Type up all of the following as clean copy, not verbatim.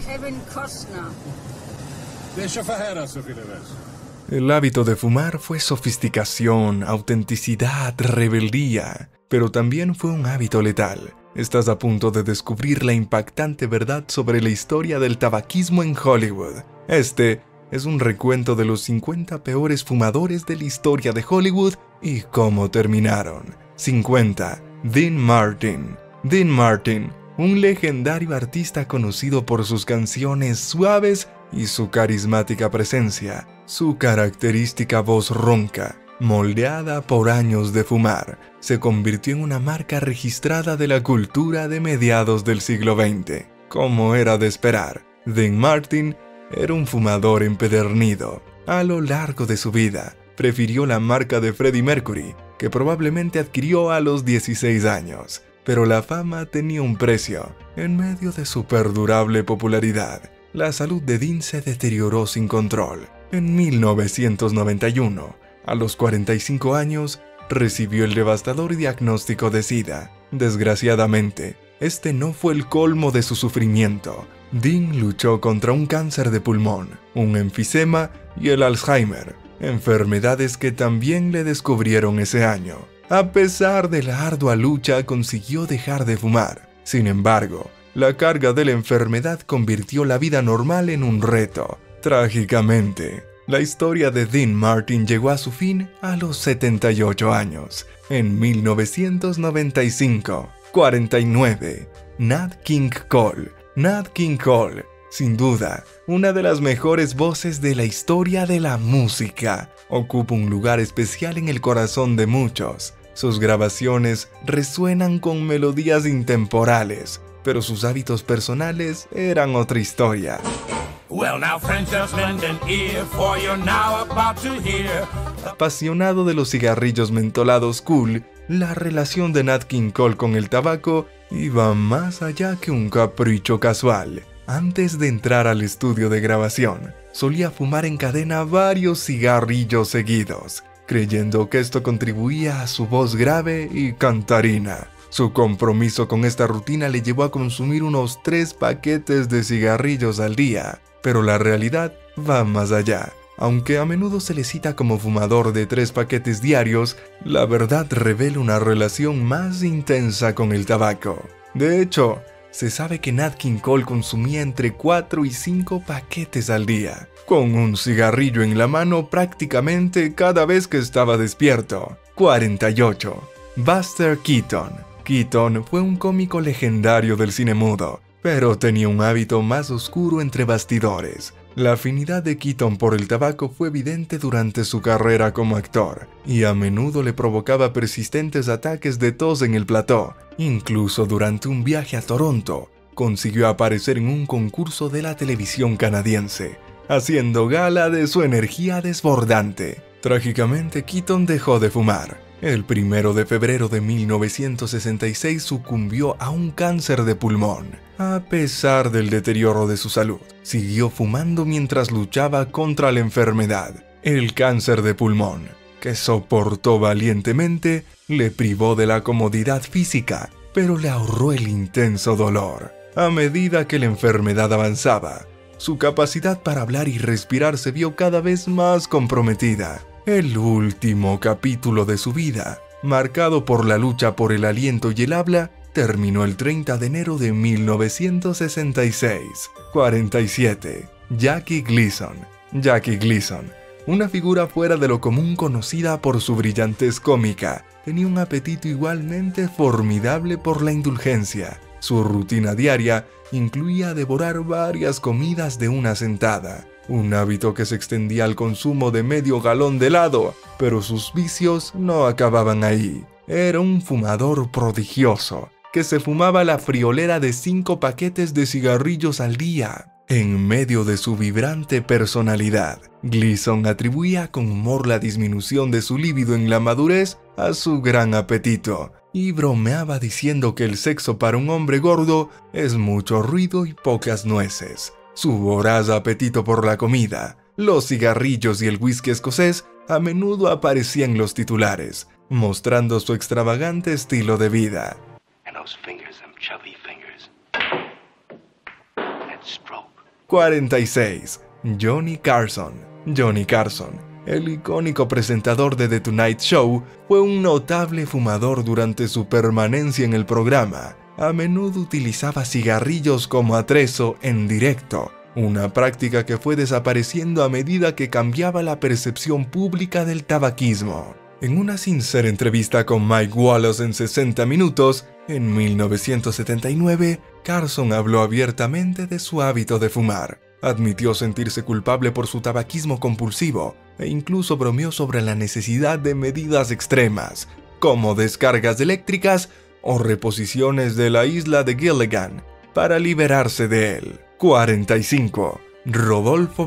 Kevin Costner. El hábito de fumar fue sofisticación, autenticidad, rebeldía, pero también fue un hábito letal. Estás a punto de descubrir la impactante verdad sobre la historia del tabaquismo en Hollywood. Este es un recuento de los 50 peores fumadores de la historia de Hollywood y cómo terminaron. 50. Dean Martin. Dean Martin, un legendario artista conocido por sus canciones suaves y su carismática presencia, su característica voz ronca, moldeada por años de fumar, se convirtió en una marca registrada de la cultura de mediados del siglo XX. Como era de esperar, Dean Martin era un fumador empedernido. A lo largo de su vida, prefirió la marca de Freddie Mercury, que probablemente adquirió a los 16 años. Pero la fama tenía un precio. En medio de su perdurable popularidad, la salud de Dean se deterioró sin control. En 1991, a los 45 años, recibió el devastador diagnóstico de SIDA. Desgraciadamente, este no fue el colmo de su sufrimiento. Dean luchó contra un cáncer de pulmón, un enfisema y el Alzheimer, enfermedades que también le descubrieron ese año. A pesar de la ardua lucha, consiguió dejar de fumar. Sin embargo, la carga de la enfermedad convirtió la vida normal en un reto. Trágicamente, la historia de Dean Martin llegó a su fin a los 78 años. En 1995, 49, Nat King Cole. Nat King Cole, sin duda, una de las mejores voces de la historia de la música, ocupa un lugar especial en el corazón de muchos. Sus grabaciones resuenan con melodías intemporales, pero sus hábitos personales eran otra historia. Apasionado de los cigarrillos mentolados cool, la relación de Nat King Cole con el tabaco iba más allá que un capricho casual. Antes de entrar al estudio de grabación, solía fumar en cadena varios cigarrillos seguidos, creyendo que esto contribuía a su voz grave y cantarina. Su compromiso con esta rutina le llevó a consumir unos 3 paquetes de cigarrillos al día, pero la realidad va más allá. Aunque a menudo se le cita como fumador de 3 paquetes diarios, la verdad revela una relación más intensa con el tabaco. De hecho, se sabe que Nat King Cole consumía entre 4 y 5 paquetes al día, con un cigarrillo en la mano prácticamente cada vez que estaba despierto. 48. Buster Keaton. Keaton fue un cómico legendario del cine mudo, pero tenía un hábito más oscuro entre bastidores. La afinidad de Keaton por el tabaco fue evidente durante su carrera como actor, y a menudo le provocaba persistentes ataques de tos en el plató. Incluso durante un viaje a Toronto, consiguió aparecer en un concurso de la televisión canadiense, haciendo gala de su energía desbordante. Trágicamente, Keaton dejó de fumar. El 1 de febrero de 1966 sucumbió a un cáncer de pulmón. A pesar del deterioro de su salud, siguió fumando mientras luchaba contra la enfermedad. El cáncer de pulmón, que soportó valientemente, le privó de la comodidad física, pero le ahorró el intenso dolor. A medida que la enfermedad avanzaba, su capacidad para hablar y respirar se vio cada vez más comprometida. El último capítulo de su vida, marcado por la lucha por el aliento y el habla, terminó el 30 de enero de 1966. 47. Jackie Gleason. Jackie Gleason, una figura fuera de lo común conocida por su brillantez cómica, tenía un apetito igualmente formidable por la indulgencia. Su rutina diaria incluía devorar varias comidas de una sentada, un hábito que se extendía al consumo de medio galón de helado, pero sus vicios no acababan ahí. Era un fumador prodigioso, que se fumaba la friolera de 5 paquetes de cigarrillos al día. En medio de su vibrante personalidad, Gleason atribuía con humor la disminución de su líbido en la madurez a su gran apetito, y bromeaba diciendo que el sexo para un hombre gordo es mucho ruido y pocas nueces. Su voraz apetito por la comida, los cigarrillos y el whisky escocés a menudo aparecían en los titulares, mostrando su extravagante estilo de vida. 46. Johnny Carson. Johnny Carson, el icónico presentador de The Tonight Show, fue un notable fumador durante su permanencia en el programa. A menudo utilizaba cigarrillos como atrezo en directo, una práctica que fue desapareciendo a medida que cambiaba la percepción pública del tabaquismo. En una sincera entrevista con Mike Wallace en 60 Minutos, en 1979, Carson habló abiertamente de su hábito de fumar. Admitió sentirse culpable por su tabaquismo compulsivo e incluso bromeó sobre la necesidad de medidas extremas, como descargas eléctricas o reposiciones de la isla de Gilligan, para liberarse de él. 45. Rudolf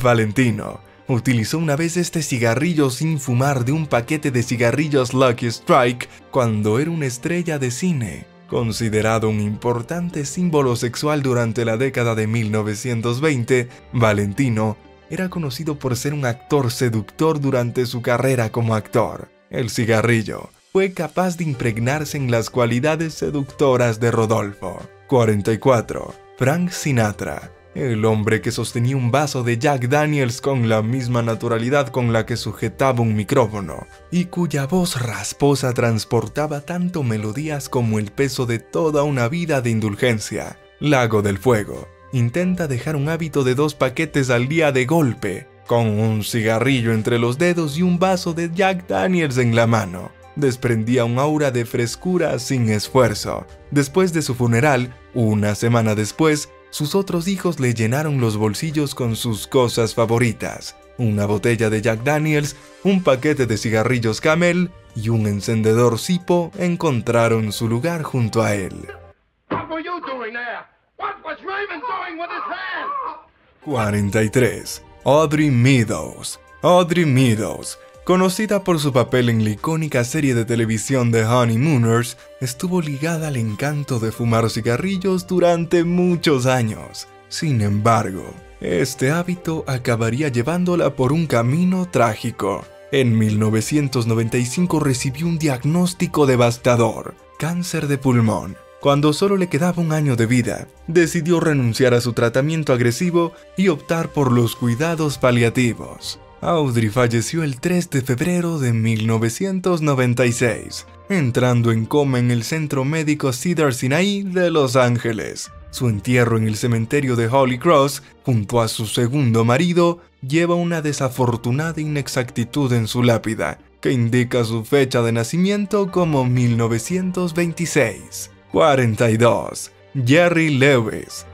Valentino utilizó una vez este cigarrillo sin fumar de un paquete de cigarrillos Lucky Strike cuando era una estrella de cine. Considerado un importante símbolo sexual durante la década de 1920, Valentino era conocido por ser un actor seductor durante su carrera como actor. El cigarrillo fue capaz de impregnarse en las cualidades seductoras de Rodolfo. 44. Frank Sinatra, el hombre que sostenía un vaso de Jack Daniels con la misma naturalidad con la que sujetaba un micrófono, y cuya voz rasposa transportaba tanto melodías como el peso de toda una vida de indulgencia. Lago del Fuego intenta dejar un hábito de 2 paquetes al día de golpe, con un cigarrillo entre los dedos y un vaso de Jack Daniels en la mano. Desprendía un aura de frescura sin esfuerzo. Después de su funeral, una semana después, sus otros hijos le llenaron los bolsillos con sus cosas favoritas: una botella de Jack Daniels, un paquete de cigarrillos Camel y un encendedor Zippo encontraron su lugar junto a él. 43. Audrey Meadows, conocida por su papel en la icónica serie de televisión The Honeymooners, estuvo ligada al encanto de fumar cigarrillos durante muchos años. Sin embargo, este hábito acabaría llevándola por un camino trágico. En 1995 recibió un diagnóstico devastador: cáncer de pulmón. Cuando solo le quedaba un año de vida, decidió renunciar a su tratamiento agresivo y optar por los cuidados paliativos. Audrey falleció el 3 de febrero de 1996, entrando en coma en el Centro Médico Cedars-Sinai de Los Ángeles. Su entierro en el cementerio de Holy Cross, junto a su segundo marido, lleva una desafortunada inexactitud en su lápida, que indica su fecha de nacimiento como 1926. 42. Jerry Lewis,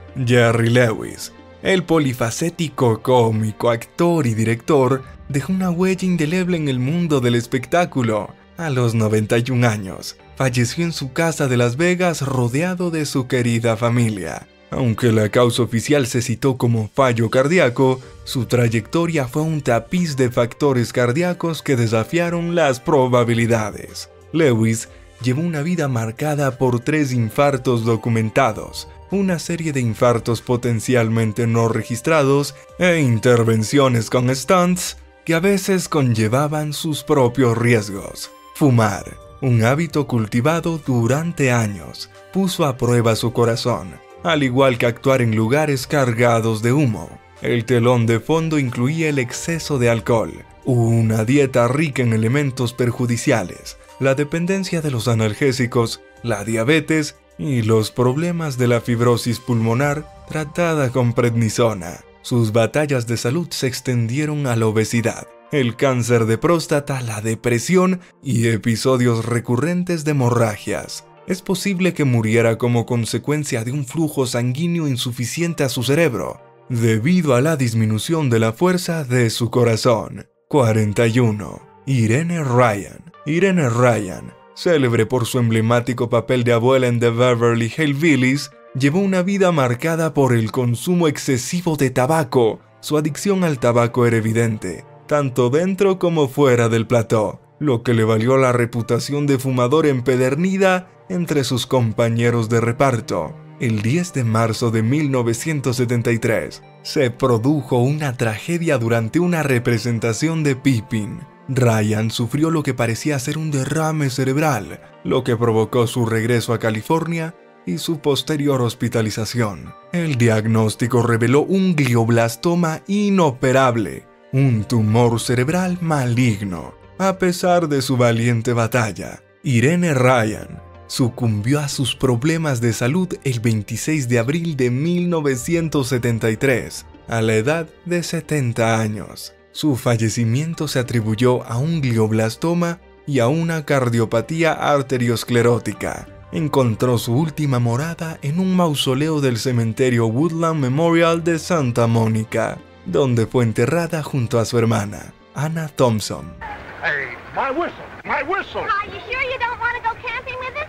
el polifacético cómico, actor y director, dejó una huella indeleble en el mundo del espectáculo. A los 91 años, falleció en su casa de Las Vegas rodeado de su querida familia. Aunque la causa oficial se citó como fallo cardíaco, su trayectoria fue un tapiz de factores cardíacos que desafiaron las probabilidades. Lewis llevó una vida marcada por 3 infartos documentados, una serie de infartos potencialmente no registrados e intervenciones con stunts que a veces conllevaban sus propios riesgos. Fumar, un hábito cultivado durante años, puso a prueba su corazón, al igual que actuar en lugares cargados de humo. El telón de fondo incluía el exceso de alcohol, una dieta rica en elementos perjudiciales, la dependencia de los analgésicos, la diabetes y los problemas de la fibrosis pulmonar tratada con prednisona. Sus batallas de salud se extendieron a la obesidad, el cáncer de próstata, la depresión y episodios recurrentes de hemorragias. Es posible que muriera como consecuencia de un flujo sanguíneo insuficiente a su cerebro, debido a la disminución de la fuerza de su corazón. 41. Irene Ryan, célebre por su emblemático papel de abuela en The Beverly Hillbillies, llevó una vida marcada por el consumo excesivo de tabaco. Su adicción al tabaco era evidente, tanto dentro como fuera del plató, lo que le valió la reputación de fumador empedernida entre sus compañeros de reparto. El 10 de marzo de 1973, se produjo una tragedia durante una representación de Pippin. Ryan sufrió lo que parecía ser un derrame cerebral, lo que provocó su regreso a California y su posterior hospitalización. El diagnóstico reveló un glioblastoma inoperable, un tumor cerebral maligno. A pesar de su valiente batalla, Irene Ryan sucumbió a sus problemas de salud el 26 de abril de 1973, a la edad de 70 años. Su fallecimiento se atribuyó a un glioblastoma y a una cardiopatía arteriosclerótica. Encontró su última morada en un mausoleo del cementerio Woodland Memorial de Santa Mónica, donde fue enterrada junto a su hermana, Anna Thompson. Hey, my whistle, my whistle. Are you sure you don't want to go camping with us?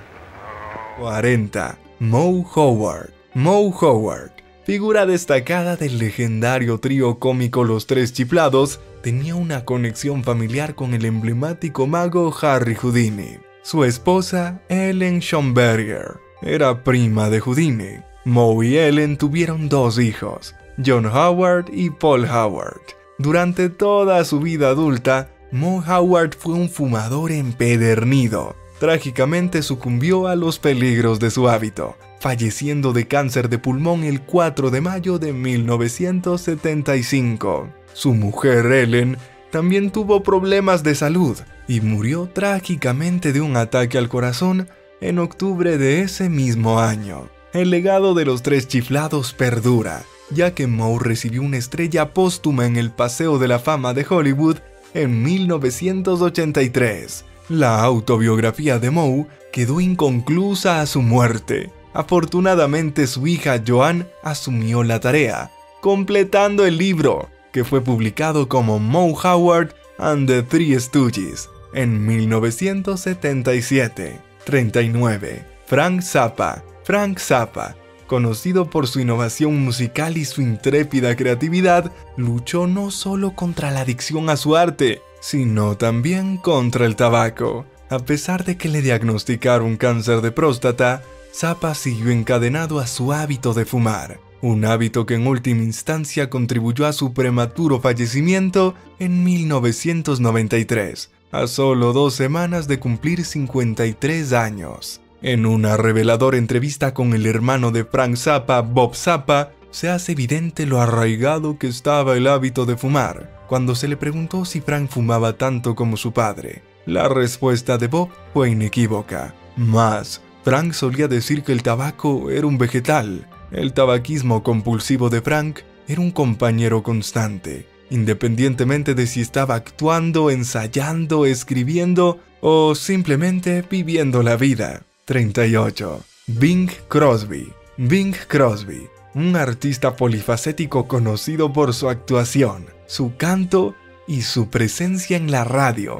40. Moe Howard. Moe Howard, figura destacada del legendario trío cómico Los Tres Chiflados, tenía una conexión familiar con el emblemático mago Harry Houdini. Su esposa, Ellen Schomberger, era prima de Houdini. Moe y Ellen tuvieron 2 hijos, John Howard y Paul Howard. Durante toda su vida adulta, Moe Howard fue un fumador empedernido. Trágicamente sucumbió a los peligros de su hábito, falleciendo de cáncer de pulmón el 4 de mayo de 1975. Su mujer Ellen también tuvo problemas de salud y murió trágicamente de un ataque al corazón en octubre de ese mismo año. El legado de Los Tres Chiflados perdura, ya que Moe recibió una estrella póstuma en el Paseo de la Fama de Hollywood en 1983. La autobiografía de Moe quedó inconclusa a su muerte. Afortunadamente, su hija Joan asumió la tarea, completando el libro, que fue publicado como Moe Howard and the Three Stooges en 1977. 39. Frank Zappa. Frank Zappa, conocido por su innovación musical y su intrépida creatividad, luchó no solo contra la adicción a su arte, sino también contra el tabaco. A pesar de que le diagnosticaron cáncer de próstata, Zappa siguió encadenado a su hábito de fumar, un hábito que en última instancia contribuyó a su prematuro fallecimiento en 1993, a solo 2 semanas de cumplir 53 años. En una reveladora entrevista con el hermano de Frank Zappa, Bob Zappa, se hace evidente lo arraigado que estaba el hábito de fumar. Cuando se le preguntó si Frank fumaba tanto como su padre, la respuesta de Bob fue inequívoca. Más, Frank solía decir que el tabaco era un vegetal. El tabaquismo compulsivo de Frank era un compañero constante, independientemente de si estaba actuando, ensayando, escribiendo o simplemente viviendo la vida. 38. Bing Crosby. Bing Crosby, un artista polifacético conocido por su actuación, su canto y su presencia en la radio.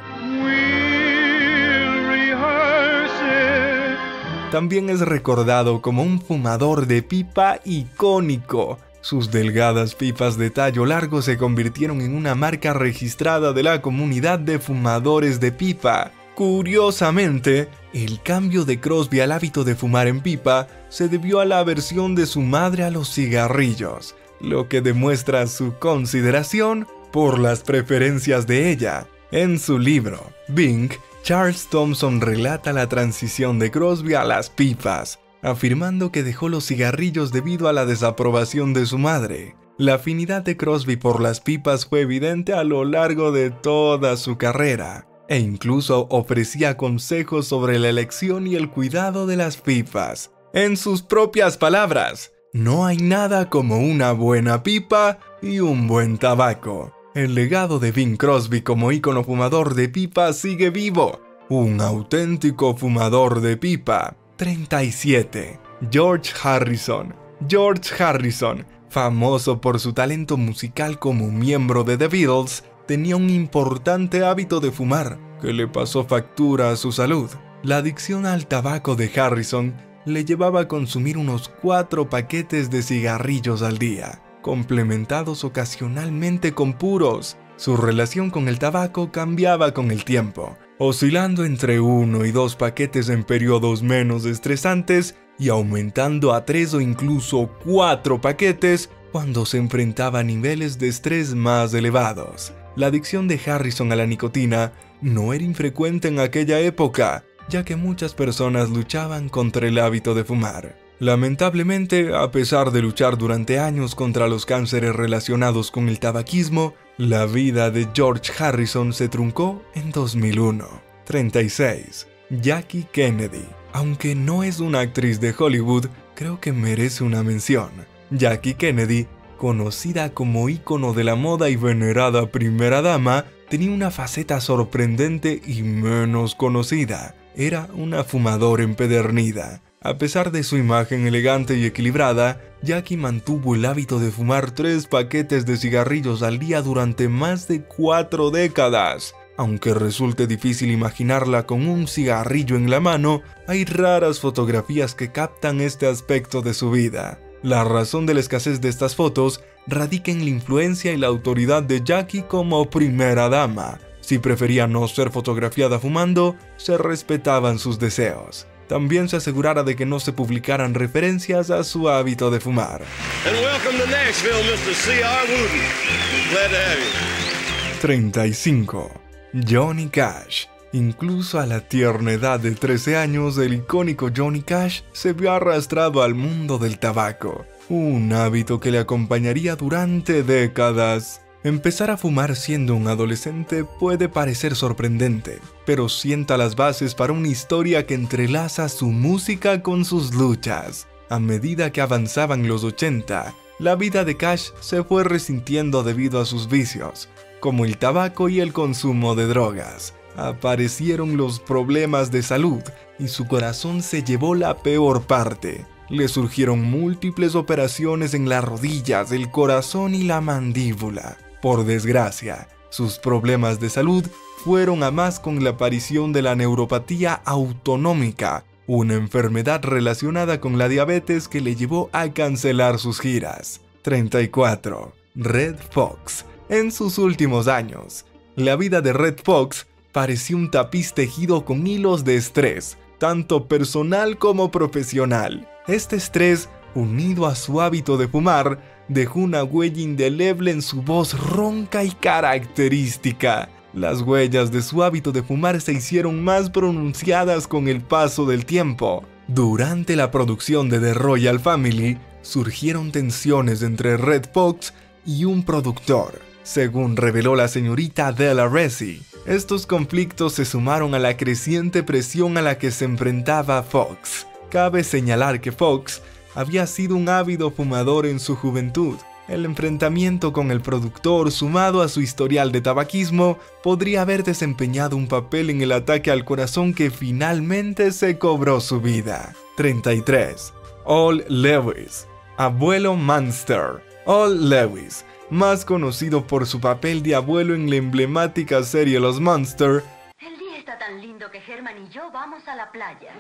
También es recordado como un fumador de pipa icónico. Sus delgadas pipas de tallo largo se convirtieron en una marca registrada de la comunidad de fumadores de pipa. Curiosamente, el cambio de Crosby al hábito de fumar en pipa se debió a la aversión de su madre a los cigarrillos, lo que demuestra su consideración por las preferencias de ella. En su libro, Bing, Charles Thompson relata la transición de Crosby a las pipas, afirmando que dejó los cigarrillos debido a la desaprobación de su madre. La afinidad de Crosby por las pipas fue evidente a lo largo de toda su carrera, e incluso ofrecía consejos sobre la elección y el cuidado de las pipas. En sus propias palabras, no hay nada como una buena pipa y un buen tabaco. El legado de Bing Crosby como ícono fumador de pipa sigue vivo. Un auténtico fumador de pipa. 37. George Harrison. George Harrison, famoso por su talento musical como miembro de The Beatles, tenía un importante hábito de fumar que le pasó factura a su salud. La adicción al tabaco de Harrison le llevaba a consumir unos 4 paquetes de cigarrillos al día, complementados ocasionalmente con puros. Su relación con el tabaco cambiaba con el tiempo, oscilando entre 1 y 2 paquetes en periodos menos estresantes y aumentando a 3 o incluso 4 paquetes cuando se enfrentaba a niveles de estrés más elevados. La adicción de Harrison a la nicotina no era infrecuente en aquella época, ya que muchas personas luchaban contra el hábito de fumar. Lamentablemente, a pesar de luchar durante años contra los cánceres relacionados con el tabaquismo, la vida de George Harrison se truncó en 2001. 36. Jackie Kennedy. Aunque no es una actriz de Hollywood, creo que merece una mención. Jackie Kennedy, conocida como ícono de la moda y venerada primera dama, tenía una faceta sorprendente y menos conocida. Era una fumadora empedernida. A pesar de su imagen elegante y equilibrada, Jackie mantuvo el hábito de fumar 3 paquetes de cigarrillos al día durante más de 4 décadas. Aunque resulte difícil imaginarla con un cigarrillo en la mano, hay raras fotografías que captan este aspecto de su vida. La razón de la escasez de estas fotos radica en la influencia y la autoridad de Jackie como primera dama. Si prefería no ser fotografiada fumando, se respetaban sus deseos. También se asegurara de que no se publicaran referencias a su hábito de fumar. And welcome to Nashville, Mr. C.R. Wooten. Glad to have you. 35. Johnny Cash. Incluso a la tierna edad de 13 años, el icónico Johnny Cash se vio arrastrado al mundo del tabaco, un hábito que le acompañaría durante décadas. Empezar a fumar siendo un adolescente puede parecer sorprendente, pero sienta las bases para una historia que entrelaza su música con sus luchas. A medida que avanzaban los 80, la vida de Cash se fue resintiendo debido a sus vicios, como el tabaco y el consumo de drogas. Aparecieron los problemas de salud y su corazón se llevó la peor parte. Le surgieron múltiples operaciones en las rodillas, el corazón y la mandíbula. Por desgracia, sus problemas de salud fueron a más con la aparición de la neuropatía autonómica, una enfermedad relacionada con la diabetes que le llevó a cancelar sus giras. 34. Redd Foxx. En sus últimos años, la vida de Redd Foxx parecía un tapiz tejido con hilos de estrés, tanto personal como profesional. Este estrés, unido a su hábito de fumar, dejó una huella indeleble en su voz ronca y característica. Las huellas de su hábito de fumar se hicieron más pronunciadas con el paso del tiempo. Durante la producción de The Royal Family, surgieron tensiones entre Redd Foxx y un productor, según reveló la señorita Della Resi. Estos conflictos se sumaron a la creciente presión a la que se enfrentaba Foxx. Cabe señalar que Foxx había sido un ávido fumador en su juventud. El enfrentamiento con el productor, sumado a su historial de tabaquismo, podría haber desempeñado un papel en el ataque al corazón que finalmente se cobró su vida. 33. Al Lewis. Abuelo Munster. Al Lewis, más conocido por su papel de abuelo en la emblemática serie Los Munster, El día está tan lindo que Herman y yo vamos a la playa.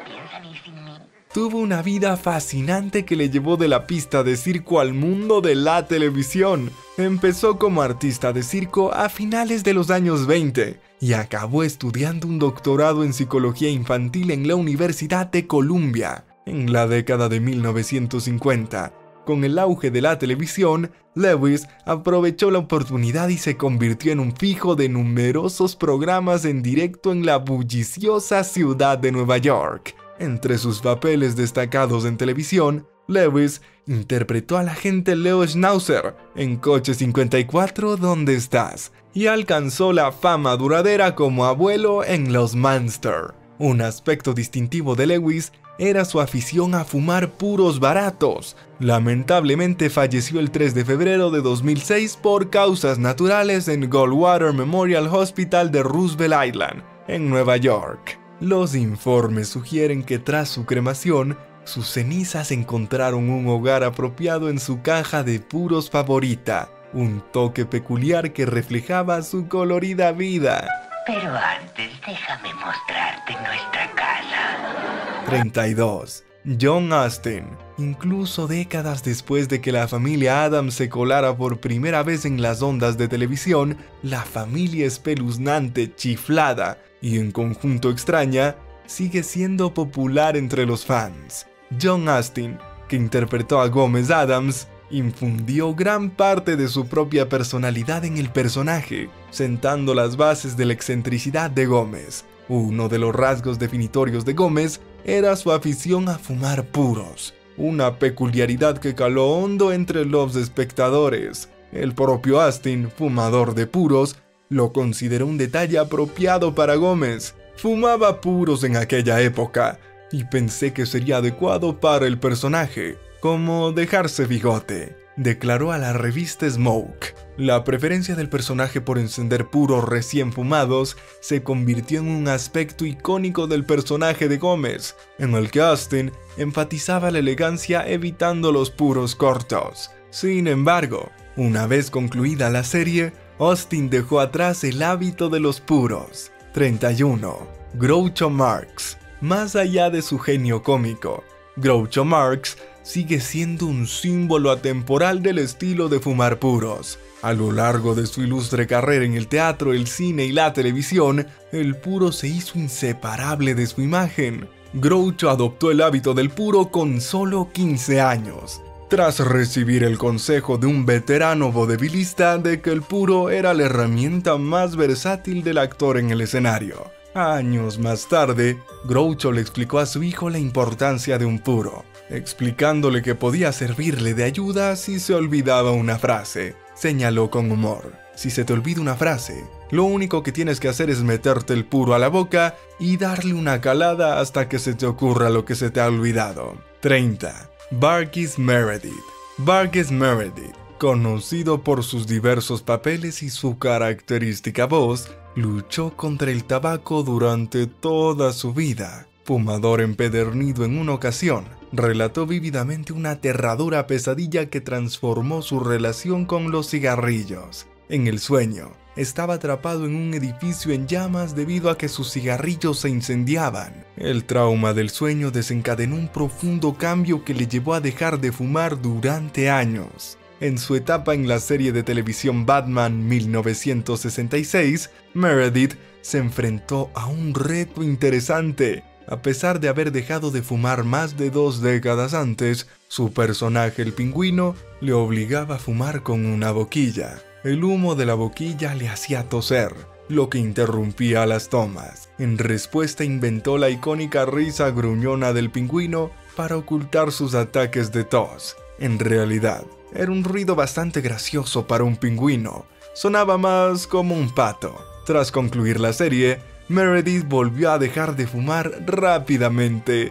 ¿Piensan ir sin mí? tuvo una vida fascinante que le llevó de la pista de circo al mundo de la televisión. Empezó como artista de circo a finales de los años 20 y acabó estudiando un doctorado en psicología infantil en la Universidad de Columbia. En la década de 1950, con el auge de la televisión, Lewis aprovechó la oportunidad y se convirtió en un fijo de numerosos programas en directo en la bulliciosa ciudad de Nueva York. Entre sus papeles destacados en televisión, Lewis interpretó al agente Leo Schnauzer en Coche 54 ¿Dónde estás? Y alcanzó la fama duradera como abuelo en Los Munster. Un aspecto distintivo de Lewis era su afición a fumar puros baratos. Lamentablemente falleció el 3 de febrero de 2006 por causas naturales en Goldwater Memorial Hospital de Roosevelt Island, en Nueva York. Los informes sugieren que tras su cremación, sus cenizas encontraron un hogar apropiado en su caja de puros favorita, un toque peculiar que reflejaba su colorida vida. Pero antes déjame mostrarte nuestra casa. 32. John Astin. Incluso décadas después de que la familia Addams se colara por primera vez en las ondas de televisión, la familia espeluznante, chiflada y en conjunto extraña, sigue siendo popular entre los fans. John Astin, que interpretó a Gómez Addams, infundió gran parte de su propia personalidad en el personaje, sentando las bases de la excentricidad de Gómez. Uno de los rasgos definitorios de Gómez era su afición a fumar puros, una peculiaridad que caló hondo entre los espectadores. El propio Austin, fumador de puros, lo consideró un detalle apropiado para Gómez. Fumaba puros en aquella época, y pensé que sería adecuado para el personaje, como dejarse bigote, declaró a la revista Smoke. La preferencia del personaje por encender puros recién fumados se convirtió en un aspecto icónico del personaje de Gómez, en el que Austin enfatizaba la elegancia evitando los puros cortos. Sin embargo, una vez concluida la serie, Austin dejó atrás el hábito de los puros. 31. Groucho Marx. Más allá de su genio cómico, Groucho Marx sigue siendo un símbolo atemporal del estilo de fumar puros. A lo largo de su ilustre carrera en el teatro, el cine y la televisión, el puro se hizo inseparable de su imagen. Groucho adoptó el hábito del puro con solo 15 años, tras recibir el consejo de un veterano vodevillista de que el puro era la herramienta más versátil del actor en el escenario. Años más tarde, Groucho le explicó a su hijo la importancia de un puro, explicándole que podía servirle de ayuda si se olvidaba una frase. Señaló con humor: si se te olvida una frase, lo único que tienes que hacer es meterte el puro a la boca y darle una calada hasta que se te ocurra lo que se te ha olvidado. 30. Burgess Meredith. Burgess Meredith, conocido por sus diversos papeles y su característica voz, luchó contra el tabaco durante toda su vida. Fumador empedernido en una ocasión, relató vívidamente una aterradora pesadilla que transformó su relación con los cigarrillos. En el sueño, estaba atrapado en un edificio en llamas debido a que sus cigarrillos se incendiaban. El trauma del sueño desencadenó un profundo cambio que le llevó a dejar de fumar durante años. En su etapa en la serie de televisión Batman 1966, Meredith se enfrentó a un reto interesante. A pesar de haber dejado de fumar más de 2 décadas antes, su personaje el Pingüino le obligaba a fumar con una boquilla. El humo de la boquilla le hacía toser, lo que interrumpía las tomas. En respuesta inventó la icónica risa gruñona del Pingüino para ocultar sus ataques de tos. En realidad, era un ruido bastante gracioso para un pingüino. Sonaba más como un pato. Tras concluir la serie, Meredith volvió a dejar de fumar rápidamente.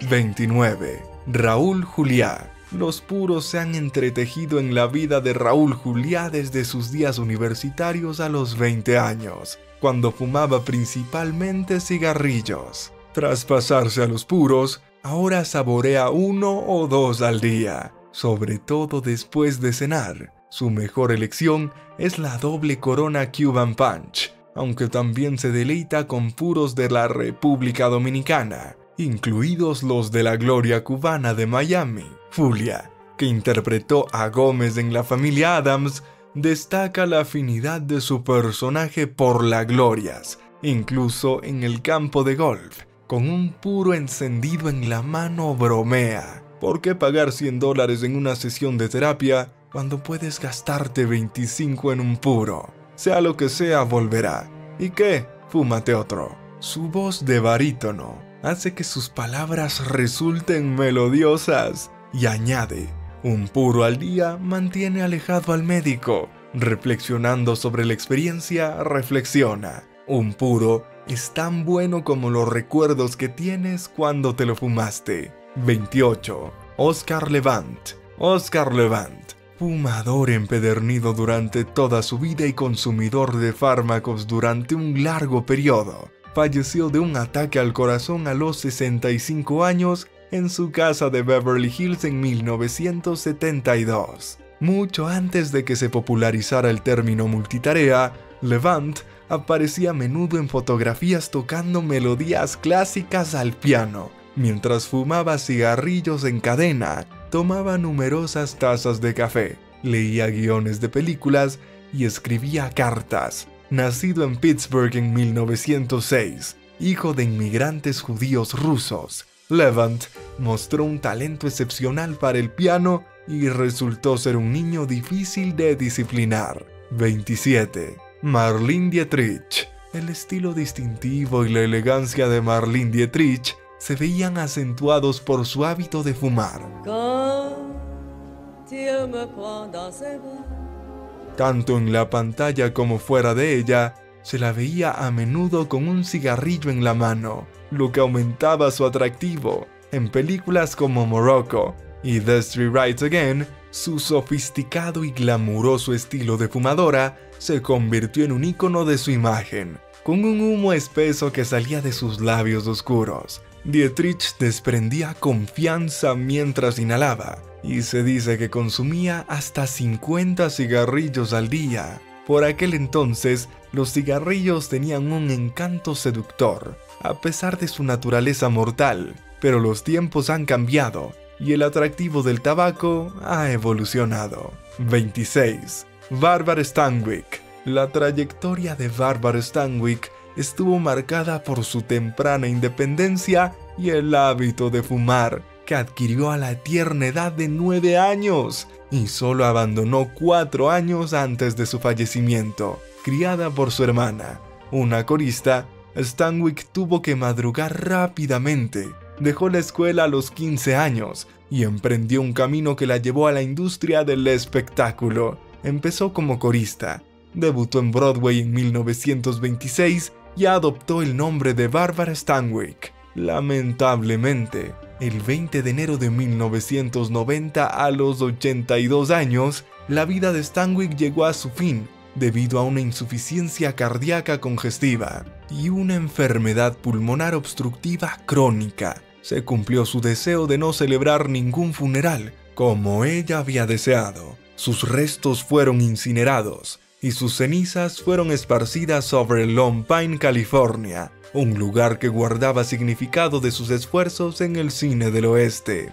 29. Raúl Juliá. Los puros se han entretejido en la vida de Raúl Juliá desde sus días universitarios a los 20 años, cuando fumaba principalmente cigarrillos. Tras pasarse a los puros, ahora saborea 1 o 2 al día, sobre todo después de cenar. Su mejor elección es la doble Corona Cuban Punch, aunque también se deleita con puros de la República Dominicana, incluidos los de la Gloria Cubana de Miami. Julia, que interpretó a Gómez en La Familia Addams, destaca la afinidad de su personaje por las glorias, incluso en el campo de golf. Con un puro encendido en la mano bromea: ¿por qué pagar $100 en una sesión de terapia cuando puedes gastarte 25 en un puro? Sea lo que sea, volverá. ¿Y qué? Fúmate otro. Su voz de barítono hace que sus palabras resulten melodiosas. Y añade: un puro al día mantiene alejado al médico. Reflexionando sobre la experiencia, reflexiona: un puro es tan bueno como los recuerdos que tienes cuando te lo fumaste. 28. Oscar Levant. Oscar Levant, fumador empedernido durante toda su vida y consumidor de fármacos durante un largo periodo, falleció de un ataque al corazón a los 65 años en su casa de Beverly Hills en 1972. Mucho antes de que se popularizara el término multitarea, Levant aparecía a menudo en fotografías tocando melodías clásicas al piano, mientras fumaba cigarrillos en cadena, tomaba numerosas tazas de café, leía guiones de películas y escribía cartas. Nacido en Pittsburgh en 1906, hijo de inmigrantes judíos rusos, Levant mostró un talento excepcional para el piano y resultó ser un niño difícil de disciplinar. 27. Marlene Dietrich. el estilo distintivo y la elegancia de Marlene Dietrich se veían acentuados por su hábito de fumar. Tanto en la pantalla como fuera de ella, se la veía a menudo con un cigarrillo en la mano, lo que aumentaba su atractivo. En películas como Morocco y The Street Rides Again, su sofisticado y glamuroso estilo de fumadora se convirtió en un ícono de su imagen, con un humo espeso que salía de sus labios oscuros. Dietrich desprendía confianza mientras inhalaba, y se dice que consumía hasta 50 cigarrillos al día. Por aquel entonces, los cigarrillos tenían un encanto seductor, a pesar de su naturaleza mortal, pero los tiempos han cambiado y el atractivo del tabaco ha evolucionado. 26. Barbara Stanwyck. La trayectoria de Barbara Stanwyck estuvo marcada por su temprana independencia y el hábito de fumar, que adquirió a la tierna edad de 9 años y solo abandonó 4 años antes de su fallecimiento. Criada por su hermana, una corista, Stanwyck tuvo que madrugar rápidamente. Dejó la escuela a los 15 años y emprendió un camino que la llevó a la industria del espectáculo. Empezó como corista, debutó en Broadway en 1926 y adoptó el nombre de Barbara Stanwyck. Lamentablemente, el 20 de enero de 1990, a los 82 años, la vida de Stanwyck llegó a su fin debido a una insuficiencia cardíaca congestiva y una enfermedad pulmonar obstructiva crónica. Se cumplió su deseo de no celebrar ningún funeral, como ella había deseado. Sus restos fueron incinerados y sus cenizas fueron esparcidas sobre Lone Pine, California, un lugar que guardaba significado de sus esfuerzos en el cine del oeste.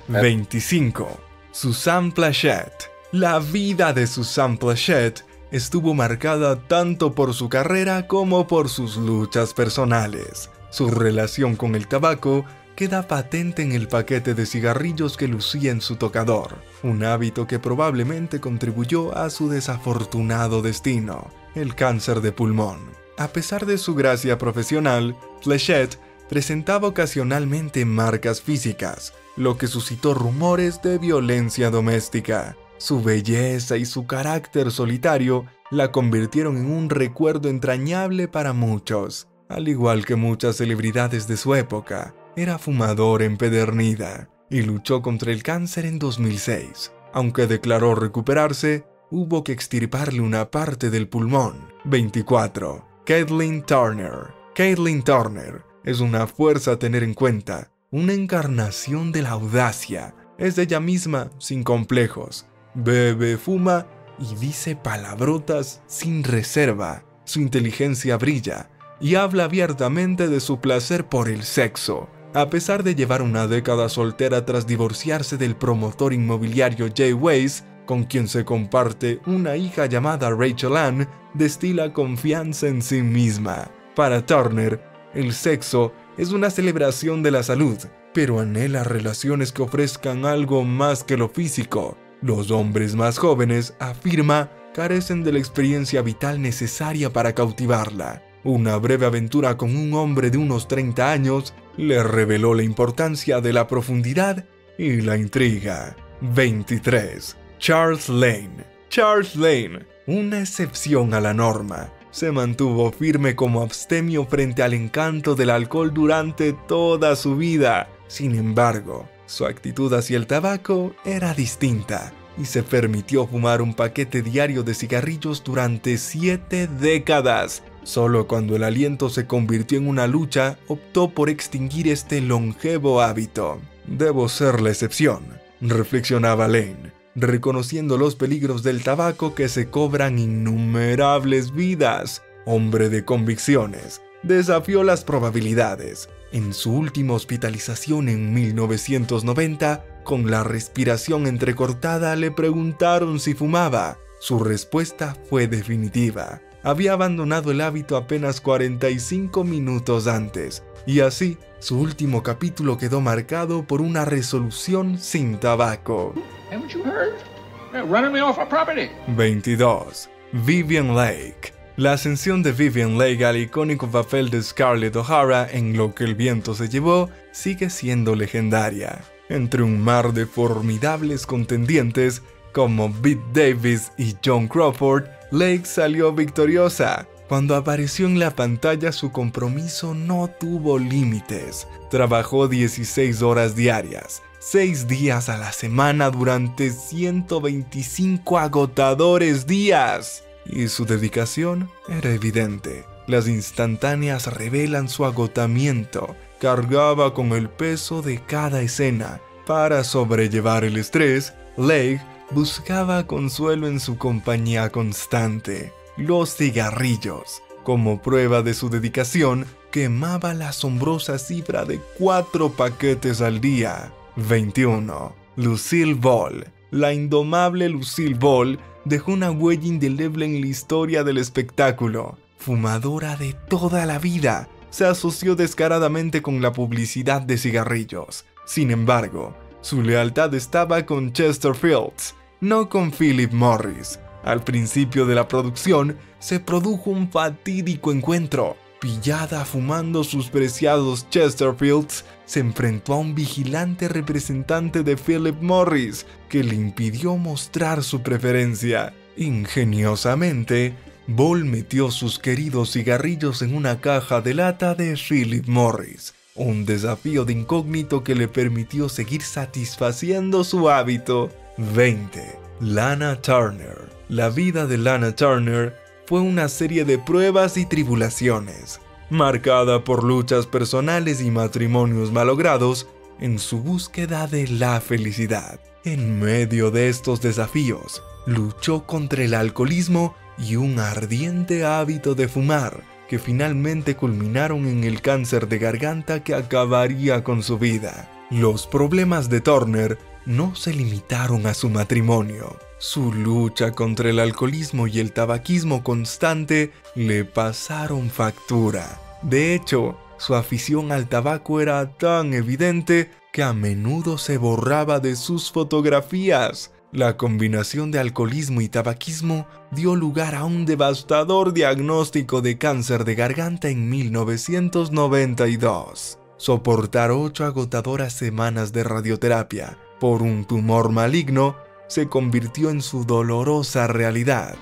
25. Suzanne Pleshette. La vida de Suzanne Pleshette estuvo marcada tanto por su carrera como por sus luchas personales. Su relación con el tabaco queda patente en el paquete de cigarrillos que lucía en su tocador, un hábito que probablemente contribuyó a su desafortunado destino, el cáncer de pulmón. A pesar de su gracia profesional, Pleshette presentaba ocasionalmente marcas físicas, lo que suscitó rumores de violencia doméstica. Su belleza y su carácter solitario la convirtieron en un recuerdo entrañable para muchos. Al igual que muchas celebridades de su época, era fumadora empedernida y luchó contra el cáncer en 2006. Aunque declaró recuperarse, hubo que extirparle una parte del pulmón. 24. Caitlin Turner. Caitlin Turner es una fuerza a tener en cuenta, una encarnación de la audacia. Es ella misma sin complejos. Bebe, fuma y dice palabrotas sin reserva. Su inteligencia brilla y habla abiertamente de su placer por el sexo. A pesar de llevar una década soltera tras divorciarse del promotor inmobiliario Jay Weiss, con quien se comparte una hija llamada Rachel Ann, destila confianza en sí misma. Para Turner, el sexo es una celebración de la salud, pero anhela relaciones que ofrezcan algo más que lo físico. Los hombres más jóvenes, afirma, carecen de la experiencia vital necesaria para cautivarla. Una breve aventura con un hombre de unos 30 años le reveló la importancia de la profundidad y la intriga. 23. Charles Lane. Charles Lane, una excepción a la norma, se mantuvo firme como abstemio frente al encanto del alcohol durante toda su vida. Sin embargo, su actitud hacia el tabaco era distinta y se permitió fumar un paquete diario de cigarrillos durante 7 décadas. Solo cuando el aliento se convirtió en una lucha, optó por extinguir este longevo hábito. Debo ser la excepción, reflexionaba Lane, reconociendo los peligros del tabaco que se cobran innumerables vidas. Hombre de convicciones, desafió las probabilidades. En su última hospitalización en 1990, con la respiración entrecortada, le preguntaron si fumaba. Su respuesta fue definitiva. Había abandonado el hábito apenas 45 minutos antes, y así su último capítulo quedó marcado por una resolución sin tabaco. 22. Vivien Leigh. La ascensión de Vivien Leigh al icónico papel de Scarlett O'Hara en Lo que el viento se llevó sigue siendo legendaria. Entre un mar de formidables contendientes como Bette Davis y Joan Crawford, Leigh salió victoriosa. Cuando apareció en la pantalla, su compromiso no tuvo límites. Trabajó 16 horas diarias, 6 días a la semana durante 125 agotadores días. Y su dedicación era evidente. Las instantáneas revelan su agotamiento. Cargaba con el peso de cada escena. Para sobrellevar el estrés, Leigh buscaba consuelo en su compañía constante, los cigarrillos. Como prueba de su dedicación, quemaba la asombrosa cifra de 4 paquetes al día. 21. Lucille Ball. La indomable Lucille Ball dejó una huella indeleble en la historia del espectáculo. Fumadora de toda la vida, se asoció descaradamente con la publicidad de cigarrillos. Sin embargo, su lealtad estaba con Chester Fields, no con Philip Morris. Al principio de la producción, se produjo un fatídico encuentro. Pillada fumando sus preciados Chesterfields, se enfrentó a un vigilante representante de Philip Morris, que le impidió mostrar su preferencia. Ingeniosamente, Ball metió sus queridos cigarrillos en una caja de lata de Philip Morris, un desafío de incógnito que le permitió seguir satisfaciendo su hábito. 20. Lana Turner. La vida de Lana Turner fue una serie de pruebas y tribulaciones, marcada por luchas personales y matrimonios malogrados en su búsqueda de la felicidad. En medio de estos desafíos, luchó contra el alcoholismo y un ardiente hábito de fumar, que finalmente culminaron en el cáncer de garganta que acabaría con su vida. Los problemas de Turner no se limitaron a su matrimonio. Su lucha contra el alcoholismo y el tabaquismo constante le pasaron factura. De hecho, su afición al tabaco era tan evidente que a menudo se borraba de sus fotografías. La combinación de alcoholismo y tabaquismo dio lugar a un devastador diagnóstico de cáncer de garganta en 1992. Soportar 8 agotadoras semanas de radioterapia por un tumor maligno se convirtió en su dolorosa realidad.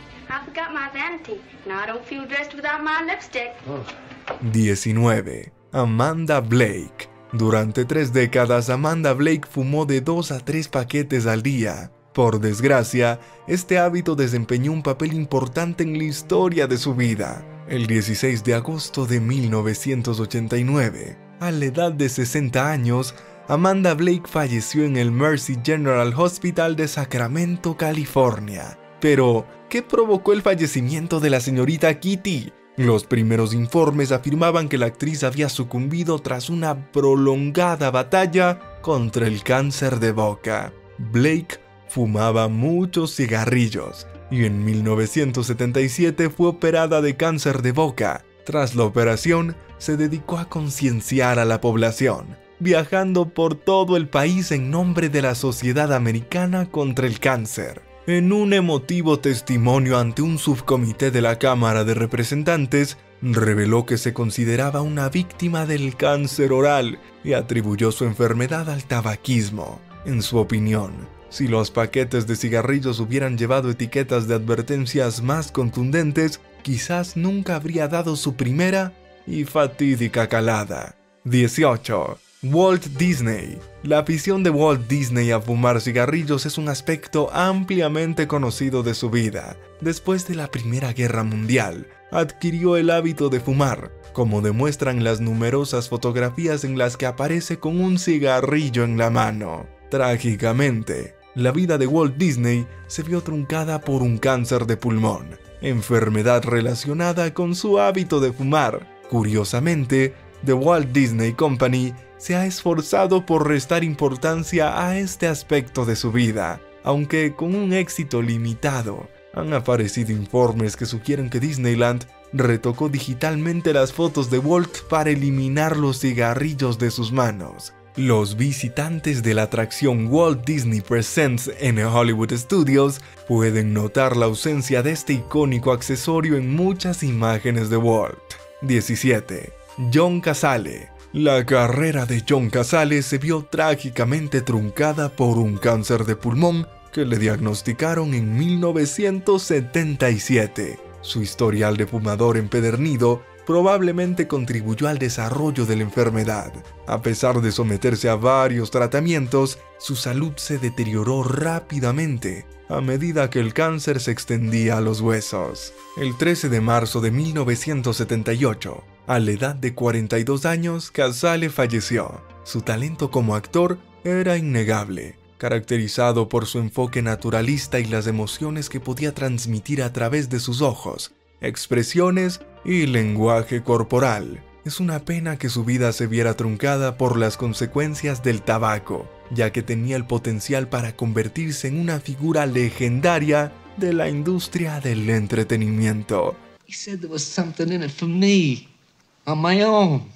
19. Amanda Blake. Durante 3 décadas, Amanda Blake fumó de 2 a 3 paquetes al día. Por desgracia, este hábito desempeñó un papel importante en la historia de su vida. El 16 de agosto de 1989, a la edad de 60 años, Amanda Blake falleció en el Mercy General Hospital de Sacramento, California. Pero, ¿qué provocó el fallecimiento de la señorita Kitty? Los primeros informes afirmaban que la actriz había sucumbido tras una prolongada batalla contra el cáncer de boca. Blake fumaba muchos cigarrillos y en 1977 fue operada de cáncer de boca. Tras la operación, se dedicó a concienciar a la población, viajando por todo el país en nombre de la Sociedad Americana contra el Cáncer. En un emotivo testimonio ante un subcomité de la Cámara de Representantes, reveló que se consideraba una víctima del cáncer oral y atribuyó su enfermedad al tabaquismo. En su opinión, si los paquetes de cigarrillos hubieran llevado etiquetas de advertencias más contundentes, quizás nunca habría dado su primera y fatídica calada. 18. Walt Disney. La afición de Walt Disney a fumar cigarrillos es un aspecto ampliamente conocido de su vida. Después de la Primera Guerra Mundial, adquirió el hábito de fumar, como demuestran las numerosas fotografías en las que aparece con un cigarrillo en la mano. Trágicamente, la vida de Walt Disney se vio truncada por un cáncer de pulmón, enfermedad relacionada con su hábito de fumar. Curiosamente, The Walt Disney Company se ha esforzado por restar importancia a este aspecto de su vida, aunque con un éxito limitado. Han aparecido informes que sugieren que Disneyland retocó digitalmente las fotos de Walt para eliminar los cigarrillos de sus manos. Los visitantes de la atracción Walt Disney Presents en Hollywood Studios pueden notar la ausencia de este icónico accesorio en muchas imágenes de Walt. 17. John Cazale. La carrera de John Cazale se vio trágicamente truncada por un cáncer de pulmón que le diagnosticaron en 1977. Su historial de fumador empedernido probablemente contribuyó al desarrollo de la enfermedad. A pesar de someterse a varios tratamientos, su salud se deterioró rápidamente a medida que el cáncer se extendía a los huesos. El 13 de marzo de 1978, a la edad de 42 años, Cazale falleció. Su talento como actor era innegable, caracterizado por su enfoque naturalista y las emociones que podía transmitir a través de sus ojos, expresiones y lenguaje corporal. Es una pena que su vida se viera truncada por las consecuencias del tabaco, ya que tenía el potencial para convertirse en una figura legendaria de la industria del entretenimiento.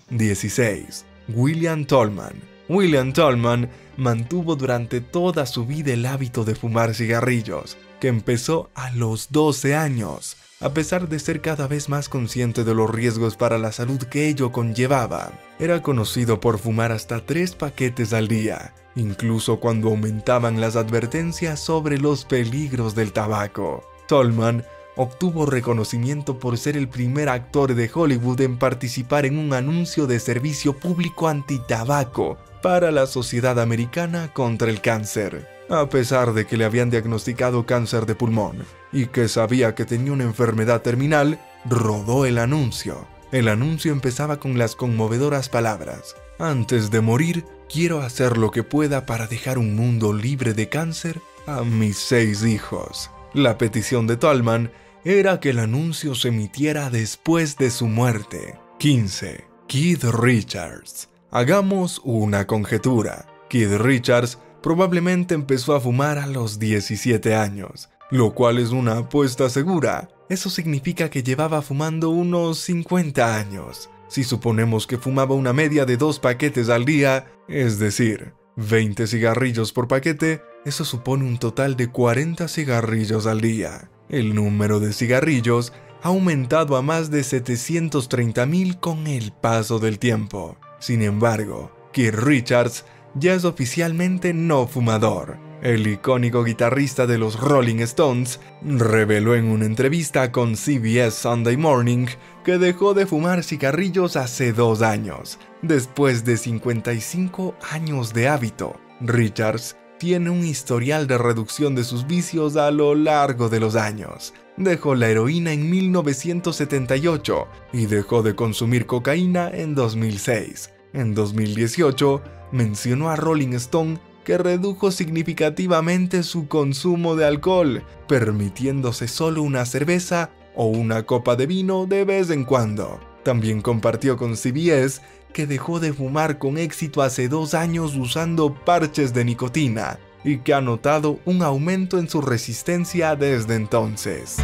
16. William Tallman. William Tallman mantuvo durante toda su vida el hábito de fumar cigarrillos, que empezó a los 12 años. A pesar de ser cada vez más consciente de los riesgos para la salud que ello conllevaba, era conocido por fumar hasta 3 paquetes al día, incluso cuando aumentaban las advertencias sobre los peligros del tabaco. Tallman obtuvo reconocimiento por ser el primer actor de Hollywood en participar en un anuncio de servicio público antitabaco para la Sociedad Americana contra el Cáncer. A pesar de que le habían diagnosticado cáncer de pulmón y que sabía que tenía una enfermedad terminal, rodó el anuncio. El anuncio empezaba con las conmovedoras palabras: "Antes de morir, quiero hacer lo que pueda para dejar un mundo libre de cáncer a mis 6 hijos". La petición de Tallman era que el anuncio se emitiera después de su muerte. 15. Keith Richards. Hagamos una conjetura. Keith Richards probablemente empezó a fumar a los 17 años, lo cual es una apuesta segura. Eso significa que llevaba fumando unos 50 años. Si suponemos que fumaba una media de 2 paquetes al día, es decir, 20 cigarrillos por paquete, eso supone un total de 40 cigarrillos al día. El número de cigarrillos ha aumentado a más de 730,000 con el paso del tiempo. Sin embargo, Keith Richards ya es oficialmente no fumador. El icónico guitarrista de los Rolling Stones reveló en una entrevista con CBS Sunday Morning que dejó de fumar cigarrillos hace 2 años, después de 55 años de hábito. Richards tiene un historial de reducción de sus vicios a lo largo de los años. Dejó la heroína en 1978 y dejó de consumir cocaína en 2006. En 2018, mencionó a Rolling Stone que redujo significativamente su consumo de alcohol, permitiéndose solo una cerveza o una copa de vino de vez en cuando. También compartió con CBS que dejó de fumar con éxito hace 2 años usando parches de nicotina y que ha notado un aumento en su resistencia desde entonces.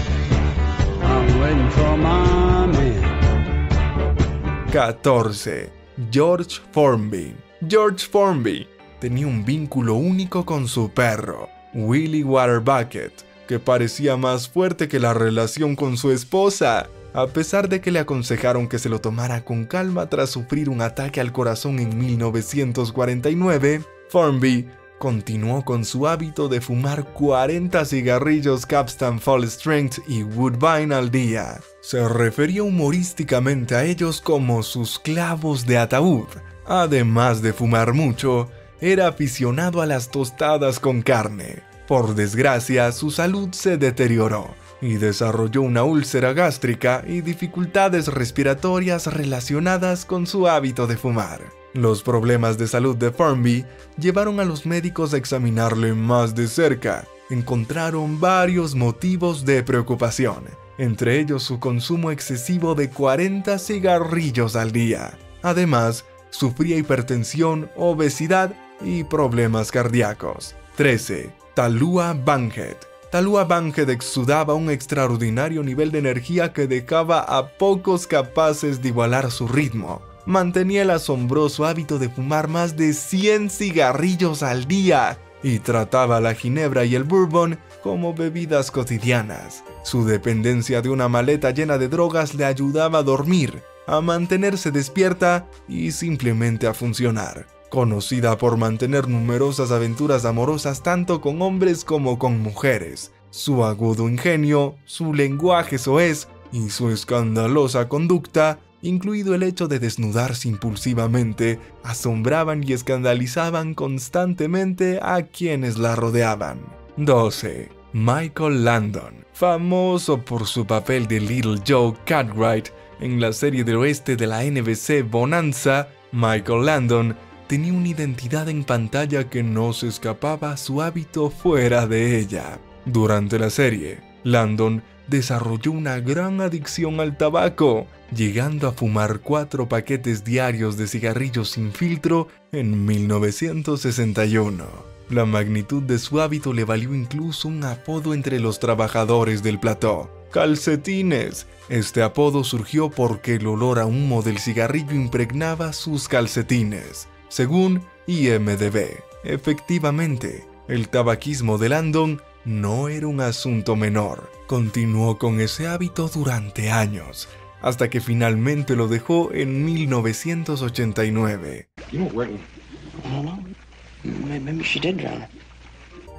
14. George Formby. George Formby tenía un vínculo único con su perro, Willie Waterbucket, que parecía más fuerte que la relación con su esposa. A pesar de que le aconsejaron que se lo tomara con calma tras sufrir un ataque al corazón en 1949, Formby continuó con su hábito de fumar 40 cigarrillos Capstan Full Strength y Woodbine al día. Se refería humorísticamente a ellos como sus clavos de ataúd. Además de fumar mucho, era aficionado a las tostadas con carne. Por desgracia, su salud se deterioró y desarrolló una úlcera gástrica y dificultades respiratorias relacionadas con su hábito de fumar. Los problemas de salud de Formby llevaron a los médicos a examinarle más de cerca. Encontraron varios motivos de preocupación, entre ellos su consumo excesivo de 40 cigarrillos al día. Además, sufría hipertensión, obesidad y problemas cardíacos. 13. Tallulah Bankhead. Tallulah Bankhead exudaba un extraordinario nivel de energía que dejaba a pocos capaces de igualar su ritmo. mantenía el asombroso hábito de fumar más de 100 cigarrillos al día y trataba la ginebra y el bourbon como bebidas cotidianas. Su dependencia de una maleta llena de drogas le ayudaba a dormir, a mantenerse despierta y simplemente a funcionar. Conocida por mantener numerosas aventuras amorosas tanto con hombres como con mujeres, su agudo ingenio, su lenguaje soez y su escandalosa conducta, incluido el hecho de desnudarse impulsivamente, asombraban y escandalizaban constantemente a quienes la rodeaban. 12. Michael Landon. Famoso por su papel de Little Joe Cartwright en la serie del oeste de la NBC Bonanza, Michael Landon tenía una identidad en pantalla que no se escapaba a su hábito fuera de ella. Durante la serie, Landon desarrolló una gran adicción al tabaco, llegando a fumar 4 paquetes diarios de cigarrillos sin filtro en 1961. La magnitud de su hábito le valió incluso un apodo entre los trabajadores del plató: calcetines. Este apodo surgió porque el olor a humo del cigarrillo impregnaba sus calcetines, según IMDb. Efectivamente, el tabaquismo de Landon no era un asunto menor. Continuó con ese hábito durante años, hasta que finalmente lo dejó en 1989.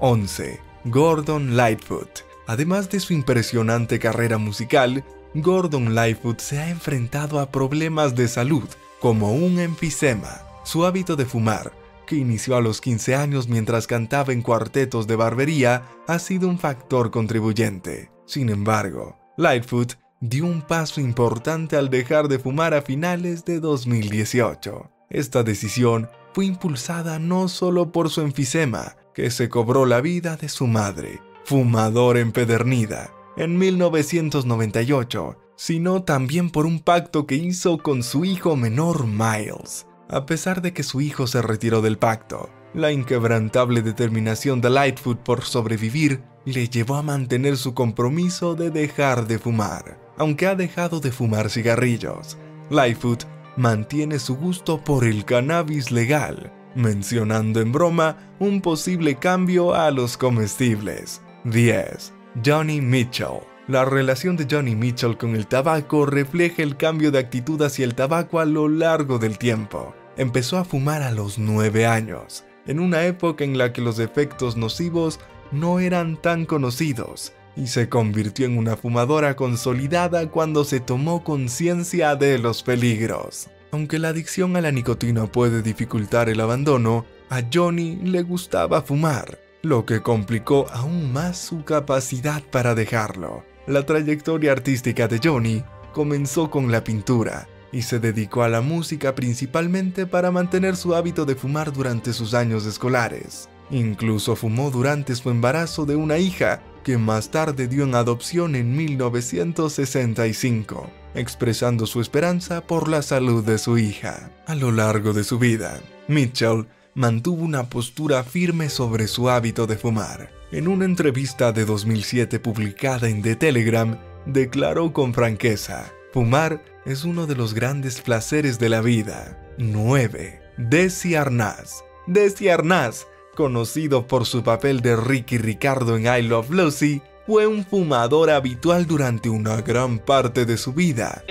11. Gordon Lightfoot. Además de su impresionante carrera musical, Gordon Lightfoot se ha enfrentado a problemas de salud, como un enfisema. Su hábito de fumar, que inició a los 15 años mientras cantaba en cuartetos de barbería, ha sido un factor contribuyente. Sin embargo, Lightfoot dio un paso importante al dejar de fumar a finales de 2018. Esta decisión fue impulsada no solo por su enfisema, que se cobró la vida de su madre, fumadora empedernida, en 1998, sino también por un pacto que hizo con su hijo menor Miles. A pesar de que su hijo se retiró del pacto, la inquebrantable determinación de Lightfoot por sobrevivir le llevó a mantener su compromiso de dejar de fumar. Aunque ha dejado de fumar cigarrillos, Lightfoot mantiene su gusto por el cannabis legal, mencionando en broma un posible cambio a los comestibles. 10. Joni Mitchell. La relación de Joni Mitchell con el tabaco refleja el cambio de actitud hacia el tabaco a lo largo del tiempo. Empezó a fumar a los 9 años, en una época en la que los efectos nocivos no eran tan conocidos, y se convirtió en una fumadora consolidada cuando se tomó conciencia de los peligros. Aunque la adicción a la nicotina puede dificultar el abandono, a Joni le gustaba fumar, lo que complicó aún más su capacidad para dejarlo. La trayectoria artística de Joni comenzó con la pintura y se dedicó a la música principalmente para mantener su hábito de fumar durante sus años escolares. Incluso fumó durante su embarazo de una hija, que más tarde dio en adopción en 1965, expresando su esperanza por la salud de su hija. A lo largo de su vida, Mitchell mantuvo una postura firme sobre su hábito de fumar. En una entrevista de 2007 publicada en The Telegram, declaró con franqueza: fumar es uno de los grandes placeres de la vida. 9. Desi Arnaz. Desi Arnaz, conocido por su papel de Ricky Ricardo en I Love Lucy, fue un fumador habitual durante una gran parte de su vida.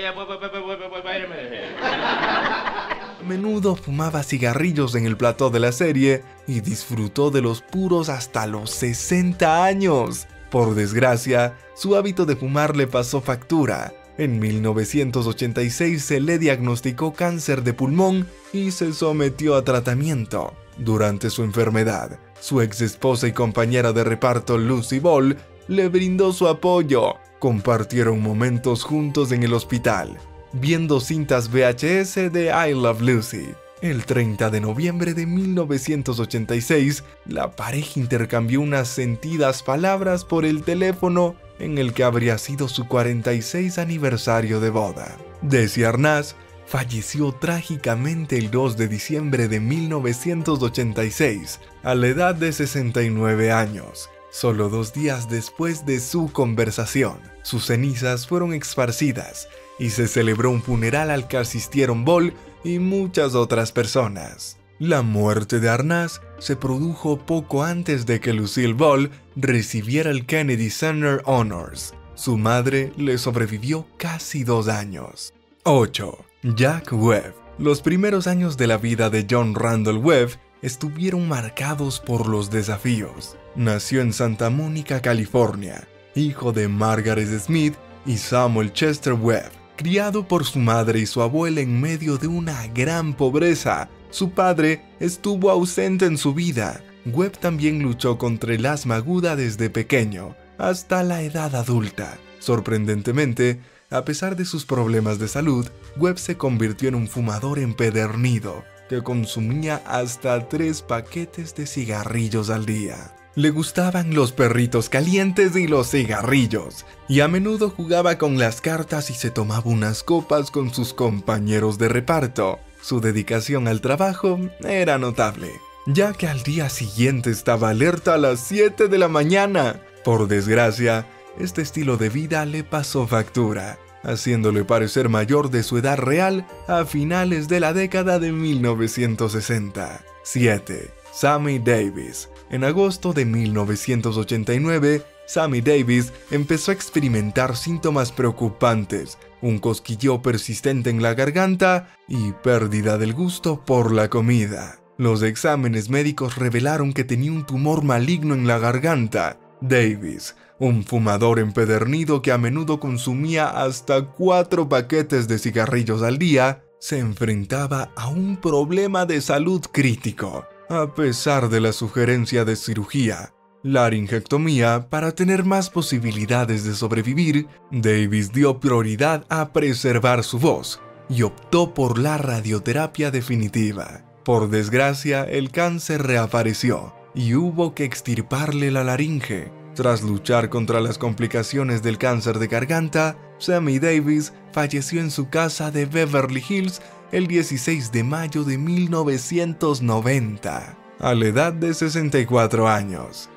A menudo fumaba cigarrillos en el plató de la serie y disfrutó de los puros hasta los 60 años. Por desgracia, su hábito de fumar le pasó factura. En 1986 se le diagnosticó cáncer de pulmón y se sometió a tratamiento. Durante su enfermedad, su ex esposa y compañera de reparto Lucy Ball le brindó su apoyo. Compartieron momentos juntos en el hospital, viendo cintas VHS de I Love Lucy. El 30 de noviembre de 1986, la pareja intercambió unas sentidas palabras por el teléfono en el que habría sido su 46 aniversario de boda. Desi Arnaz falleció trágicamente el 2 de diciembre de 1986, a la edad de 69 años. Solo 2 días después de su conversación, sus cenizas fueron esparcidas y se celebró un funeral al que asistieron Ball y muchas otras personas. La muerte de Arnaz se produjo poco antes de que Lucille Ball recibiera el Kennedy Center Honors. Su madre le sobrevivió casi 2 años. 8. Jack Webb. Los primeros años de la vida de John Randall Webb estuvieron marcados por los desafíos. Nació en Santa Mónica, California, hijo de Margaret Smith y Samuel Chester Webb. Criado por su madre y su abuela en medio de una gran pobreza, su padre estuvo ausente en su vida. Webb también luchó contra el asma aguda desde pequeño hasta la edad adulta. Sorprendentemente, a pesar de sus problemas de salud, Webb se convirtió en un fumador empedernido que consumía hasta 3 paquetes de cigarrillos al día. Le gustaban los perritos calientes y los cigarrillos, y a menudo jugaba con las cartas y se tomaba unas copas con sus compañeros de reparto. Su dedicación al trabajo era notable, ya que al día siguiente estaba alerta a las 7 de la mañana. Por desgracia, este estilo de vida le pasó factura, haciéndole parecer mayor de su edad real a finales de la década de 1960. 7. Sammy Davis. En agosto de 1989, Sammy Davis empezó a experimentar síntomas preocupantes, un cosquilleo persistente en la garganta y pérdida del gusto por la comida. Los exámenes médicos revelaron que tenía un tumor maligno en la garganta. Davis, un fumador empedernido que a menudo consumía hasta 4 paquetes de cigarrillos al día, se enfrentaba a un problema de salud crítico. A pesar de la sugerencia de cirugía, laringectomía, para tener más posibilidades de sobrevivir, Davis dio prioridad a preservar su voz y optó por la radioterapia definitiva. Por desgracia, el cáncer reapareció y hubo que extirparle la laringe. Tras luchar contra las complicaciones del cáncer de garganta, Sammy Davis falleció en su casa de Beverly Hills el 16 de mayo de 1990, a la edad de 64 años.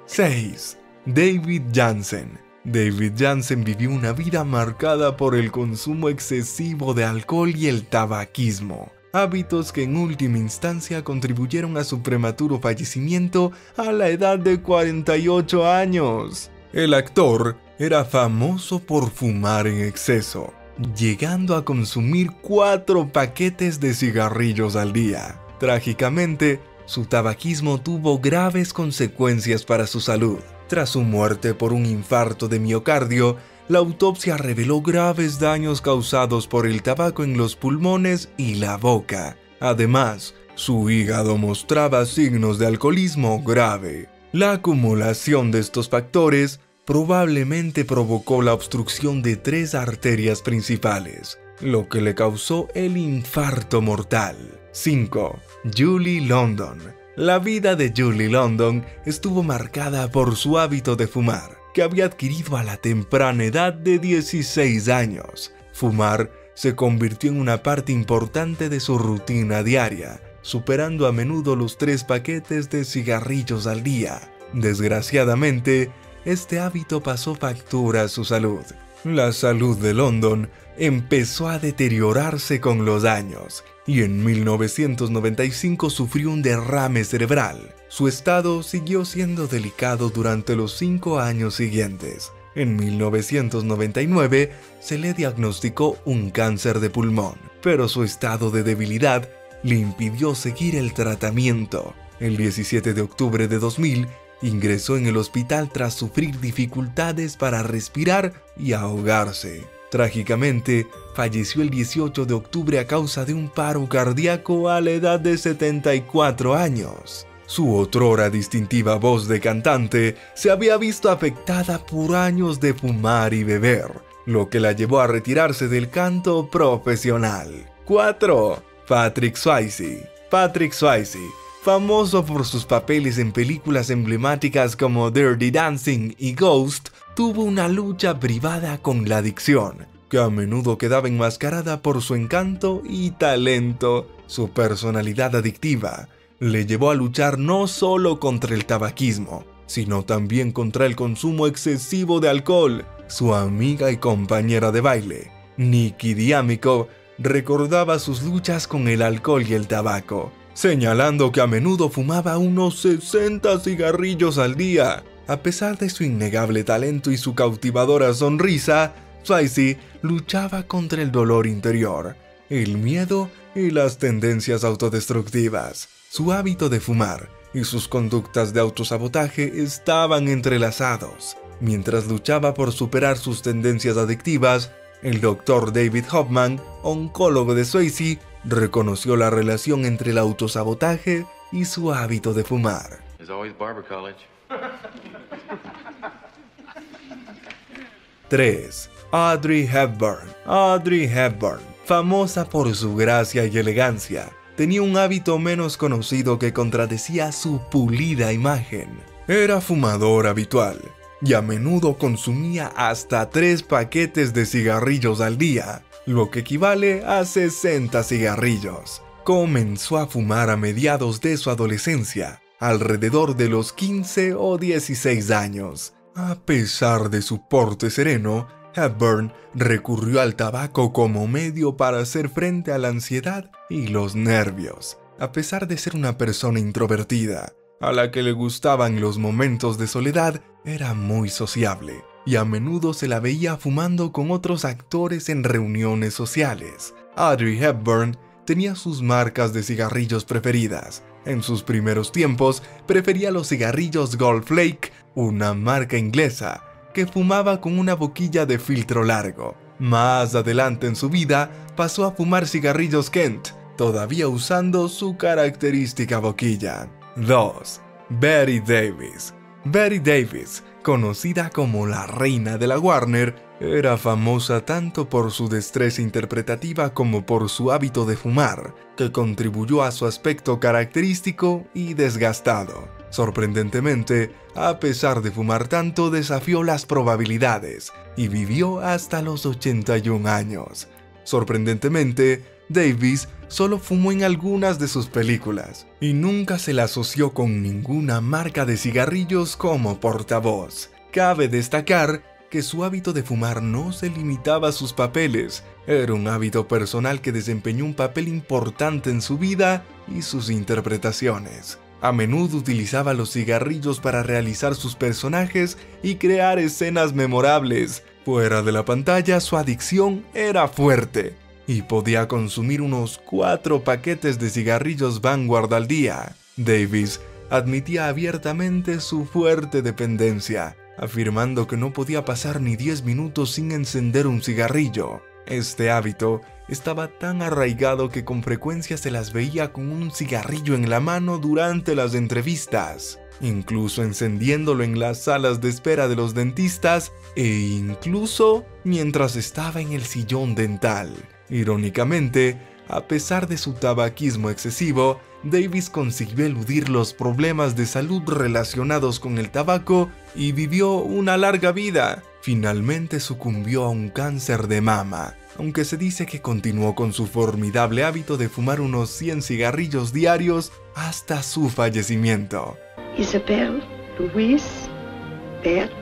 6. David Janssen. David Janssen vivió una vida marcada por el consumo excesivo de alcohol y el tabaquismo, hábitos que en última instancia contribuyeron a su prematuro fallecimiento a la edad de 48 años. El actor era famoso por fumar en exceso, llegando a consumir 4 paquetes de cigarrillos al día. Trágicamente, su tabaquismo tuvo graves consecuencias para su salud. Tras su muerte por un infarto de miocardio, la autopsia reveló graves daños causados por el tabaco en los pulmones y la boca. Además, su hígado mostraba signos de alcoholismo grave. La acumulación de estos factores probablemente provocó la obstrucción de 3 arterias principales, lo que le causó el infarto mortal. 5. Julie London. La vida de Julie London estuvo marcada por su hábito de fumar, que había adquirido a la temprana edad de 16 años. Fumar se convirtió en una parte importante de su rutina diaria, superando a menudo los 3 paquetes de cigarrillos al día. Desgraciadamente, este hábito pasó factura a su salud. La salud de London empezó a deteriorarse con los años y en 1995 sufrió un derrame cerebral. Su estado siguió siendo delicado durante los 5 años siguientes. En 1999 se le diagnosticó un cáncer de pulmón, pero su estado de debilidad le impidió seguir el tratamiento. El 17 de octubre de 2000 ingresó en el hospital tras sufrir dificultades para respirar y ahogarse. Trágicamente, falleció el 18 de octubre a causa de un paro cardíaco a la edad de 74 años. Su otrora distintiva voz de cantante se había visto afectada por años de fumar y beber, lo que la llevó a retirarse del canto profesional. 4. Patrick Swayze. Patrick Swayze, famoso por sus papeles en películas emblemáticas como Dirty Dancing y Ghost, tuvo una lucha privada con la adicción, que a menudo quedaba enmascarada por su encanto y talento. Su personalidad adictiva le llevó a luchar no solo contra el tabaquismo, sino también contra el consumo excesivo de alcohol. su amiga y compañera de baile. Nikki D'Amico recordaba sus luchas con el alcohol y el tabaco, señalando que a menudo fumaba unos 60 cigarrillos al día. A pesar de su innegable talento y su cautivadora sonrisa, Swayze luchaba contra el dolor interior, el miedo y las tendencias autodestructivas. Su hábito de fumar y sus conductas de autosabotaje estaban entrelazados. Mientras luchaba por superar sus tendencias adictivas, el Dr. David Hoffman, oncólogo de Swayze, reconoció la relación entre el autosabotaje y su hábito de fumar. 3. Audrey Hepburn. Audrey Hepburn, famosa por su gracia y elegancia, tenía un hábito menos conocido que contradecía su pulida imagen. Era fumador habitual y a menudo consumía hasta 3 paquetes de cigarrillos al día, lo que equivale a 60 cigarrillos. Comenzó a fumar a mediados de su adolescencia, alrededor de los 15 o 16 años. A pesar de su porte sereno, Hepburn recurrió al tabaco como medio para hacer frente a la ansiedad y los nervios. A pesar de ser una persona introvertida, a la que le gustaban los momentos de soledad, era muy sociable y a menudo se la veía fumando con otros actores en reuniones sociales. Audrey Hepburn tenía sus marcas de cigarrillos preferidas. En sus primeros tiempos, prefería los cigarrillos Gold Flake, una marca inglesa, que fumaba con una boquilla de filtro largo. Más adelante en su vida, pasó a fumar cigarrillos Kent, todavía usando su característica boquilla. 2. Bette Davis. Bette Davis, conocida como la reina de la Warner, era famosa tanto por su destreza interpretativa como por su hábito de fumar, que contribuyó a su aspecto característico y desgastado. Sorprendentemente, a pesar de fumar tanto, desafió las probabilidades y vivió hasta los 81 años. Sorprendentemente, Davis solo fumó en algunas de sus películas y nunca se la asoció con ninguna marca de cigarrillos como portavoz. Cabe destacar que su hábito de fumar no se limitaba a sus papeles, era un hábito personal que desempeñó un papel importante en su vida y sus interpretaciones. A menudo utilizaba los cigarrillos para realizar sus personajes y crear escenas memorables. Fuera de la pantalla, su adicción era fuerte y podía consumir unos 4 paquetes de cigarrillos Vanguard al día. Davis admitía abiertamente su fuerte dependencia, afirmando que no podía pasar ni 10 minutos sin encender un cigarrillo. Este hábito estaba tan arraigado que con frecuencia se las veía con un cigarrillo en la mano durante las entrevistas, incluso encendiéndolo en las salas de espera de los dentistas e incluso mientras estaba en el sillón dental. Irónicamente, a pesar de su tabaquismo excesivo, Davis consiguió eludir los problemas de salud relacionados con el tabaco y vivió una larga vida. Finalmente sucumbió a un cáncer de mama, aunque se dice que continuó con su formidable hábito de fumar unos 100 cigarrillos diarios hasta su fallecimiento. Isabel, Louise, Bert,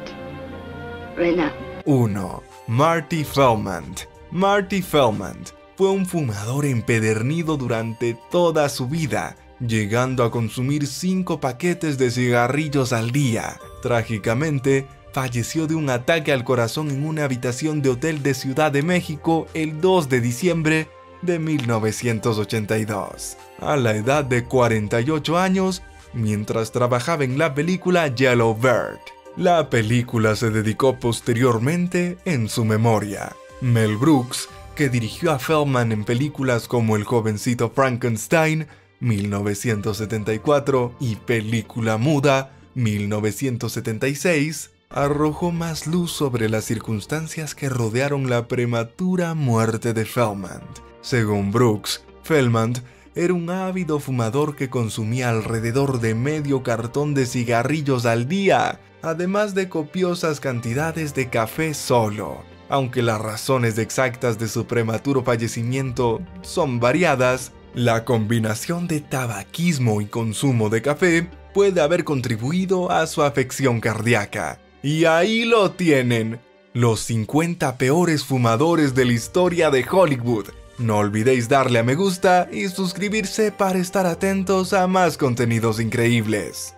Renat. 1. Marty Feldman. Marty Feldman fue un fumador empedernido durante toda su vida, llegando a consumir 5 paquetes de cigarrillos al día. Trágicamente, falleció de un ataque al corazón en una habitación de hotel de Ciudad de México el 2 de diciembre de 1982, a la edad de 48 años, mientras trabajaba en la película Yellow Bird. La película se dedicó posteriormente en su memoria. Mel Brooks, que dirigió a Feldman en películas como El jovencito Frankenstein, 1974, y Película muda, 1976, arrojó más luz sobre las circunstancias que rodearon la prematura muerte de Feldman. Según Brooks, Feldman era un ávido fumador que consumía alrededor de medio cartón de cigarrillos al día, además de copiosas cantidades de café solo. Aunque las razones exactas de su prematuro fallecimiento son variadas, la combinación de tabaquismo y consumo de café puede haber contribuido a su afección cardíaca. Y ahí lo tienen. los 50 peores fumadores de la historia de Hollywood. No olvidéis darle a me gusta y suscribirse para estar atentos a más contenidos increíbles.